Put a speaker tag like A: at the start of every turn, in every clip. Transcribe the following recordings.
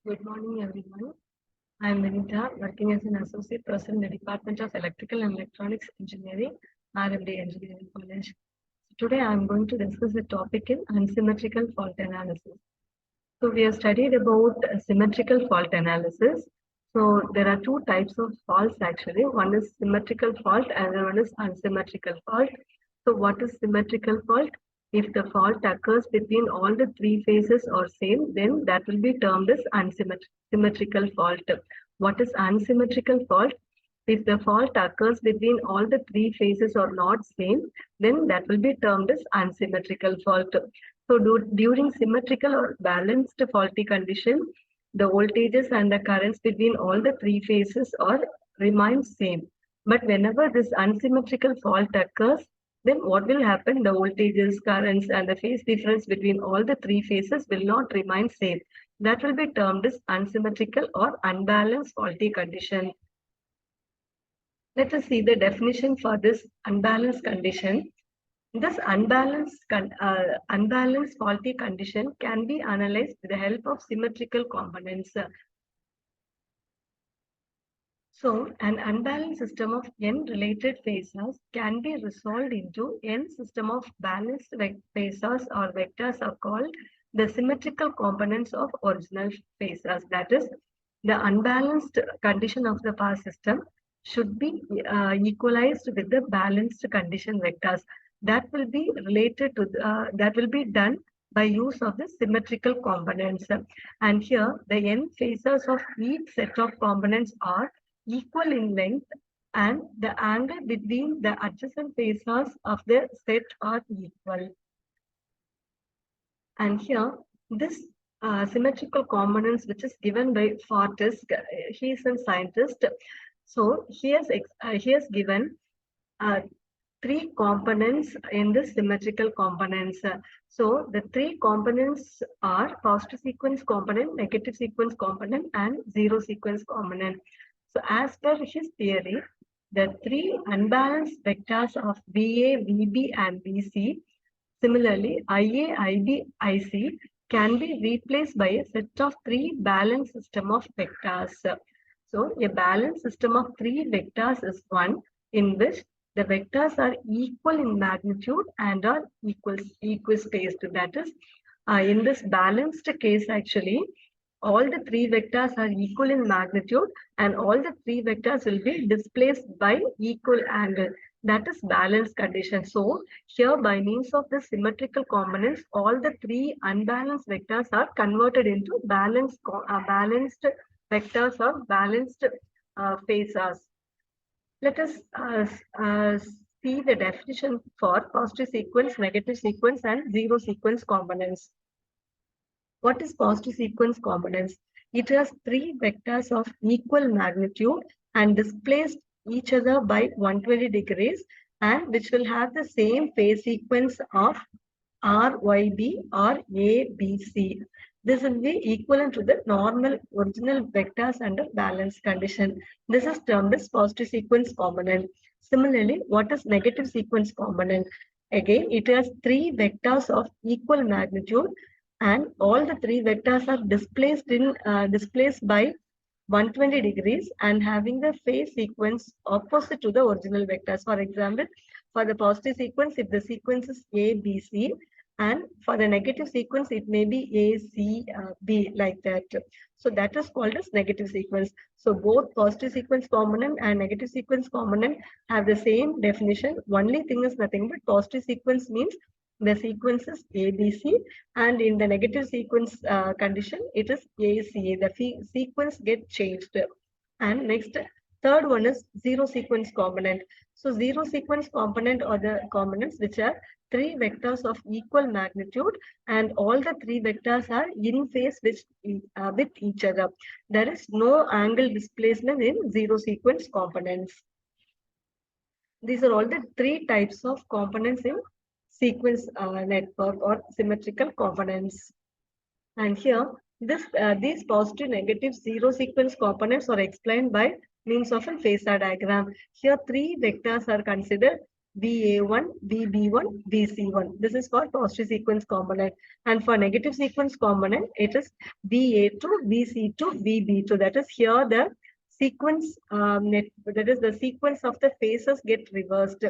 A: Good morning, everyone. I am Vinita, working as an associate professor in the Department of Electrical and Electronics Engineering, RMD Engineering College. Today, I am going to discuss the topic in unsymmetrical fault analysis. So, we have studied about symmetrical fault analysis. So, there are two types of faults actually. One is symmetrical fault, and the one is unsymmetrical fault. So, what is symmetrical fault? If the fault occurs between all the three phases or same, then that will be termed as unsymmetrical fault. What is unsymmetrical fault? If the fault occurs between all the three phases or not same, then that will be termed as unsymmetrical fault. So during symmetrical or balanced faulty condition, the voltages and the currents between all the three phases are remain same. But whenever this unsymmetrical fault occurs, then what will happen? The voltages, currents, and the phase difference between all the three phases will not remain same. That will be termed as unsymmetrical or unbalanced faulty condition. Let us see the definition for this unbalanced condition. This unbalanced faulty condition can be analyzed with the help of symmetrical components. So, an unbalanced system of n related phasors can be resolved into n system of balanced phasors or vectors are called the symmetrical components of original phasors. That is, the unbalanced condition of the power system should be equalized with the balanced condition vectors. That will be related to that will be done by use of the symmetrical components. And here, the n phasors of each set of components are equal in length and the angle between the adjacent phasors of the set are equal. And here, this symmetrical components, which is given by Fortis, he is a scientist. So he has given three components in the symmetrical components. So the three components are positive sequence component, negative sequence component, and zero sequence component. So as per his theory, the three unbalanced vectors of VA, VB, and VC, similarly, IA, IB, IC can be replaced by a set of three balanced system of vectors. So a balanced system of three vectors is one in which the vectors are equal in magnitude and are equal spaced. That is, in this balanced case, actually, all the three vectors are equal in magnitude and all the three vectors will be displaced by equal angle. That is balanced condition. So here by means of the symmetrical components, all the three unbalanced vectors are converted into balanced vectors or balanced phasors. Let us see the definition for positive sequence, negative sequence, and zero sequence components. What is positive sequence components? It has three vectors of equal magnitude and displaced each other by 120 degrees and which will have the same phase sequence of RYB or ABC. This will be equivalent to the normal original vectors under balanced condition. This is termed as positive sequence component. Similarly, what is negative sequence component? Again, it has three vectors of equal magnitude and all the three vectors are displaced by 120 degrees and having the phase sequence opposite to the original vectors. For example, for the positive sequence, if the sequence is A, B, C, and for the negative sequence, it may be A, C, B, like that. So that is called as negative sequence. So both positive sequence component and negative sequence component have the same definition. Only thing is nothing but positive sequence means the sequence is ABC, and in the negative sequence condition, it is ACA. The sequence get changed. And next, third one is zero sequence component. So zero sequence component are the components which are three vectors of equal magnitude and all the three vectors are in phase with each other. There is no angle displacement in zero sequence components. These are all the three types of components in sequence network or symmetrical components. And here, these positive, negative, zero sequence components are explained by means of a phasor diagram. Here, three vectors are considered VA1, VB1, VC1. This is for positive sequence component. And for negative sequence component, it is VA2, VC2, VB2. That is here the sequence that is the sequence of the phases get reversed.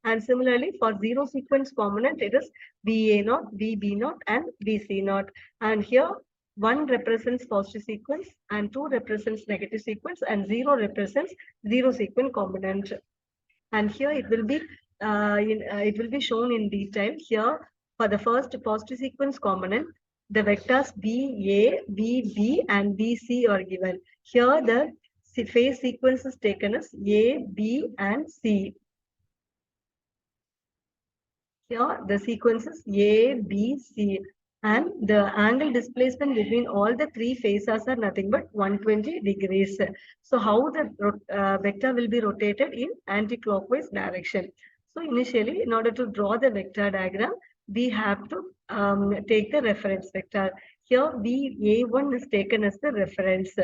A: And similarly for zero sequence component, it is VA0, VB0, and VC0. And here one represents positive sequence and two represents negative sequence and zero represents zero sequence component. And here it will be it will be shown in detail. Here for the first positive sequence component, the vectors VA, VB, and VC are given. Here the phase sequence is taken as A, B, and C. Here the sequence is A, B, C. And the angle displacement between all the three phases are nothing but 120 degrees. So how the vector will be rotated in anti-clockwise direction. So initially, in order to draw the vector diagram, we have to take the reference vector. Here VA1 is taken as the reference.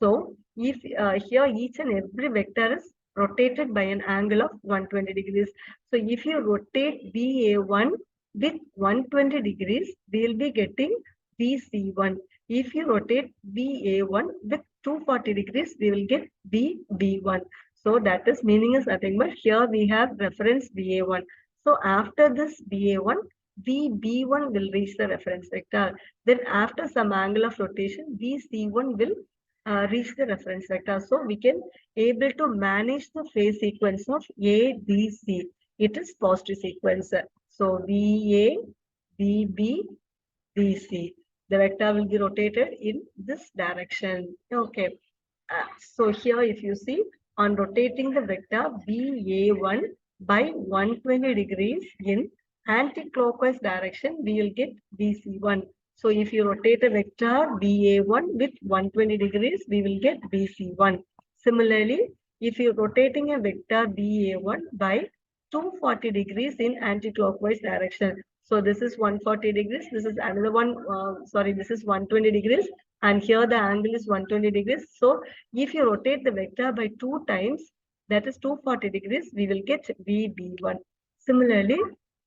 A: So if here each and every vector is rotated by an angle of 120 degrees. So if you rotate VA1 with 120 degrees, we will be getting VC1. If you rotate VA1 with 240 degrees, we will get VB1. So that is meaning is nothing but here we have reference VA1. So after this VA1, VB1 will reach the reference vector. Then after some angle of rotation, VC1 will reach the reference vector. So we can able to manage the phase sequence of A, B, C. It is positive sequence. So VA, VB, VC. The vector will be rotated in this direction. Okay. So here if you see on rotating the vector VA1 by 120 degrees in anti-clockwise direction, we will get VC1. So if you rotate a vector VA1 with 120 degrees, we will get VC1. Similarly, if you are rotating a vector VA1 by 240 degrees in anti-clockwise direction. So this is 140 degrees. This is another one. This is 120 degrees. And here the angle is 120 degrees. So if you rotate the vector by 2 times, that is 240 degrees, we will get VB1. Similarly,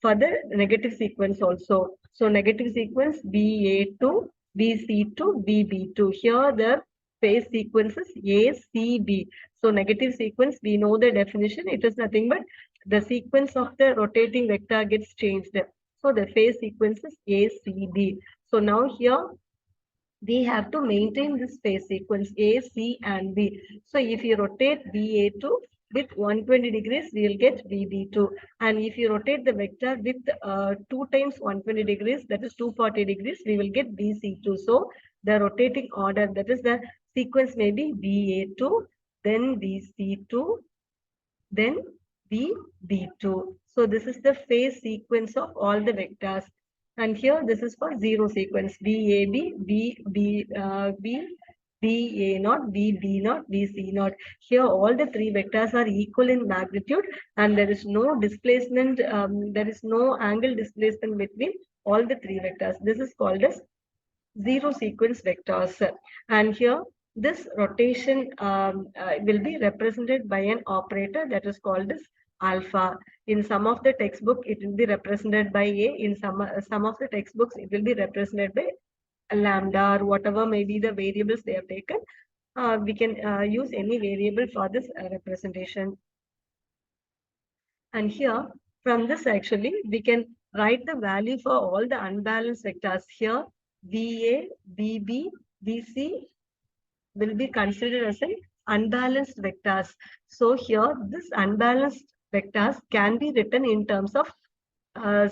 A: for the negative sequence also. So negative sequence VA2, VC2, VB2. Here the phase sequence is ACB. So negative sequence, we know the definition. It is nothing but the sequence of the rotating vector gets changed. So the phase sequence is ACB. So now here we have to maintain this phase sequence A, C, and B. So if you rotate VA2 with 120 degrees, we will get VB2. And if you rotate the vector with 2 times 120 degrees, that is 240 degrees, we will get VC2. So the rotating order, that is the sequence may be VA2, then VC2, then VB2. So this is the phase sequence of all the vectors. And here this is for zero sequence VAB, VA0, VB0, VC0. Here all the three vectors are equal in magnitude and there is no displacement, there is no angle displacement between all the three vectors. This is called as zero sequence vectors. And here this rotation will be represented by an operator that is called as alpha. In some of the textbook, it will be represented by A. In some of the textbooks, it will be represented by lambda or whatever may be the variables they have taken. We can use any variable for this representation. And here, from this actually, we can write the value for all the unbalanced vectors. Here, VA, VB, VC will be considered as an unbalanced vectors. So here, this unbalanced vectors can be written in terms of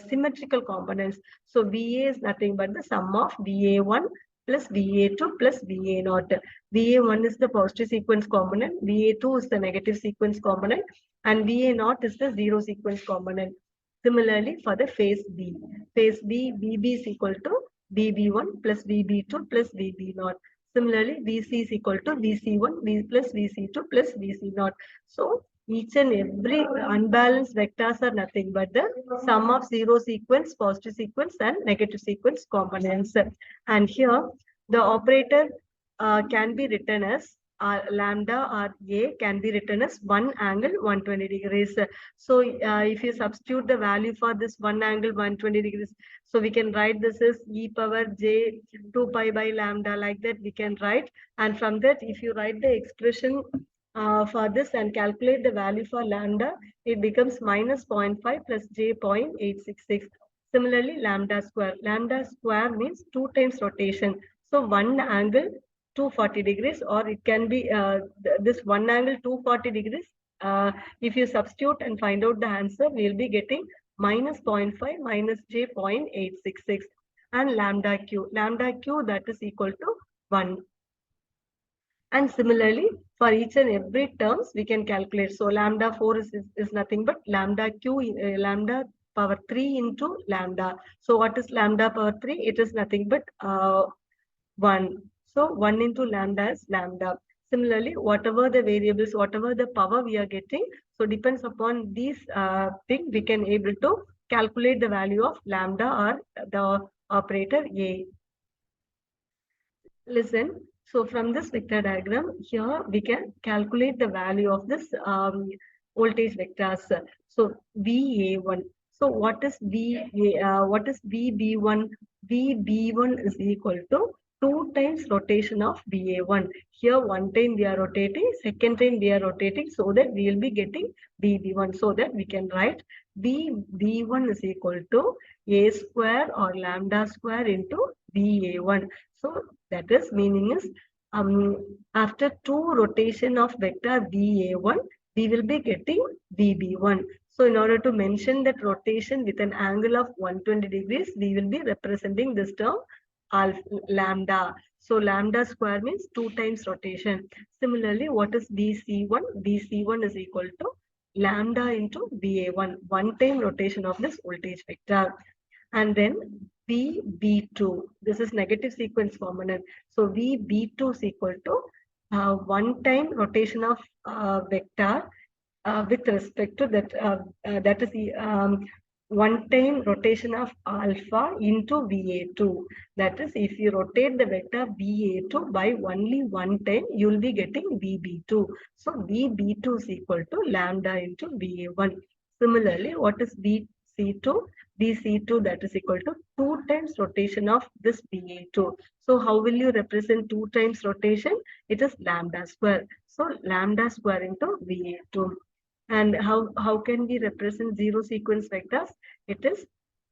A: symmetrical components. So VA is nothing but the sum of VA1 plus VA2 plus VA0. VA1 is the positive sequence component, VA2 is the negative sequence component, and VA0 is the zero sequence component. Similarly, for the phase B, VB is equal to VB1 plus VB2 plus VB0. Similarly, VC is equal to VC1 plus VC2 plus VC0. So each and every unbalanced vectors are nothing but the sum of zero sequence, positive sequence, and negative sequence components. And here the operator can be written as lambda or A can be written as 1 angle 120 degrees. So if you substitute the value for this 1 angle 120 degrees, so we can write this as e power j 2 pi by lambda, like that we can write. And from that, if you write the expression for this and calculate the value for lambda, it becomes minus 0.5 plus j 0.866. Similarly, lambda square. Lambda square means 2 times rotation. So one angle 240 degrees, or it can be this one angle 240 degrees. If you substitute and find out the answer, we'll be getting minus 0.5 minus j 0.866. And lambda q. Lambda q, that is equal to 1. And similarly, for each and every terms, we can calculate. So lambda 4 is nothing but lambda q, lambda power 3 into lambda. So what is lambda power 3? It is nothing but 1. So 1 into lambda is lambda. Similarly, whatever the variables, whatever the power we are getting, so depends upon these thing, we can able to calculate the value of lambda or the operator A. Listen, so from this vector diagram, here we can calculate the value of this voltage vectors. So VA1. So what is what is VB1? VB1 is equal to 2 times rotation of VA1. Here one time we are rotating, second time we are rotating, so that we will be getting VB1. So that we can write VB1 is equal to A square or lambda square into VA1. So that is meaning is after 2 rotation of vector VA1, we will be getting VB1. So in order to mention that rotation with an angle of 120 degrees, we will be representing this term lambda. So lambda square means 2 times rotation. Similarly, what is VC1? VC1 is equal to lambda into VA1, 1 time rotation of this voltage vector. And then VB2, this is negative sequence phenomenon. So VB2 is equal to 1 time rotation of vector with respect to that, that is the 1 time rotation of alpha into VA2. That is, if you rotate the vector VA2 by only 1 time, you will be getting VB2. So VB2 is equal to lambda into VA1. Similarly, what is VC2? VC2, that is equal to 2 times rotation of this VA2. So how will you represent 2 times rotation? It is lambda square. So lambda square into VA2. And how can we represent zero sequence vectors? It is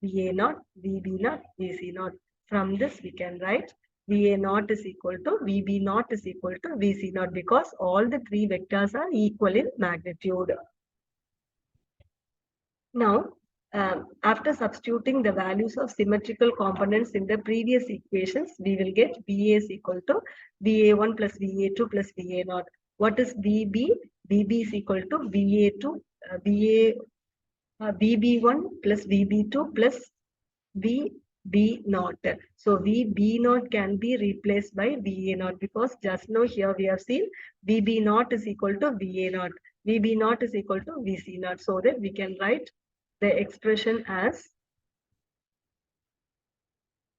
A: VA0, VB0, VC0. From this we can write VA0 is equal to VB0 is equal to VC0, because all the 3 vectors are equal in magnitude. Now, after substituting the values of symmetrical components in the previous equations, we will get VA is equal to VA1 plus VA2 plus VA0. What is VB? VB is equal to VA2, VB1 plus VB2 plus VB0. So VB0 can be replaced by VA0, because just now here we have seen VB0 is equal to VA0. VB0 is equal to VC0. So that we can write the expression as,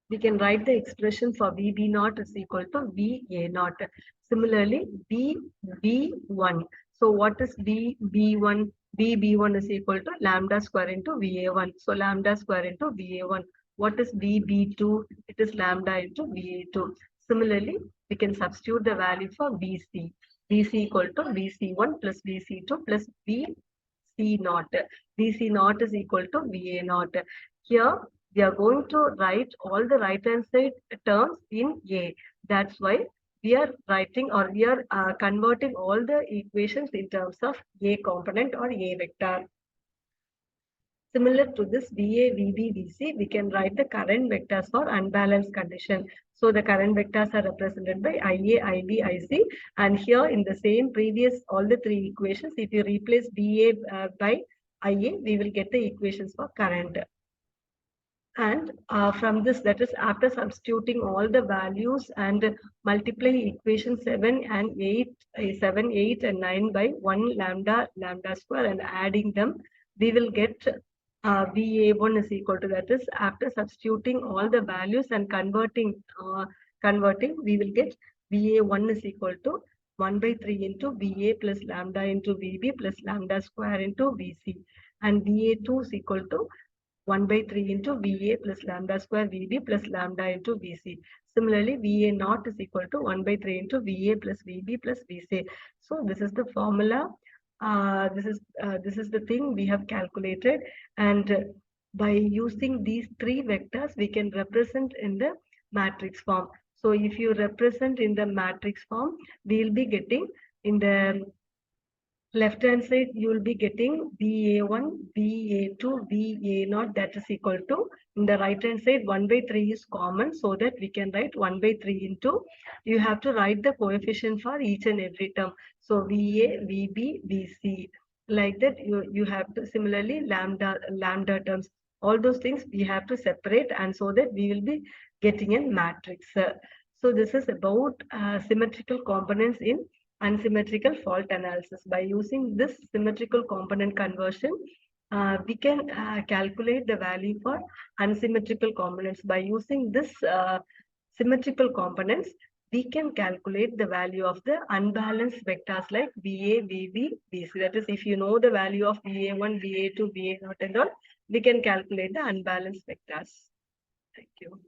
A: we can write the expression for VB0 is equal to VA0. Similarly, VB1. So what is VB1? VB1 is equal to lambda square into VA1. So lambda square into VA1. What is VB2? It is lambda into VA2. Similarly, we can substitute the value for VC. VC equal to VC1 plus VC2 plus VC0. VC0 is equal to VA0. Here, we are going to write all the right hand side terms in A. That's why we are writing, or we are converting all the equations in terms of A component or A vector. Similar to this VA, VB, VC, we can write the current vectors for unbalanced condition. So the current vectors are represented by IA, IB, IC. And here in the same previous, all the 3 equations, if you replace VA by IA, we will get the equations for current. And from this, that is after substituting all the values and multiplying equation 7 and 8, 7, 8 and 9 by 1 lambda, lambda square, and adding them, we will get VA1 is equal to, that is after substituting all the values and converting, we will get VA1 is equal to 1 by 3 into VA plus lambda into VB plus lambda square into VC. And VA2 is equal to 1 by 3 into VA plus lambda square VB plus lambda into VC. Similarly, VA naught is equal to 1 by 3 into VA plus VB plus VC. So this is the formula. This is the thing we have calculated, and by using these three vectors, we can represent in the matrix form. So if you represent in the matrix form, we will be getting in the left hand side, you will be getting VA1, VA2, VA0, that is equal to, in the right hand side, 1 by 3 is common, so that we can write 1 by 3 into, you have to write the coefficient for each and every term. So VA, VB, VC, like that you have to, similarly lambda terms, all those things we have to separate, and so that we will be getting a matrix. So this is about symmetrical components in unsymmetrical fault analysis. By using this symmetrical component conversion, we can calculate the value for unsymmetrical components. By using this symmetrical components, we can calculate the value of the unbalanced vectors like VA, VB, VC. That is, if you know the value of VA1, VA2, VA0 and all, we can calculate the unbalanced vectors. Thank you.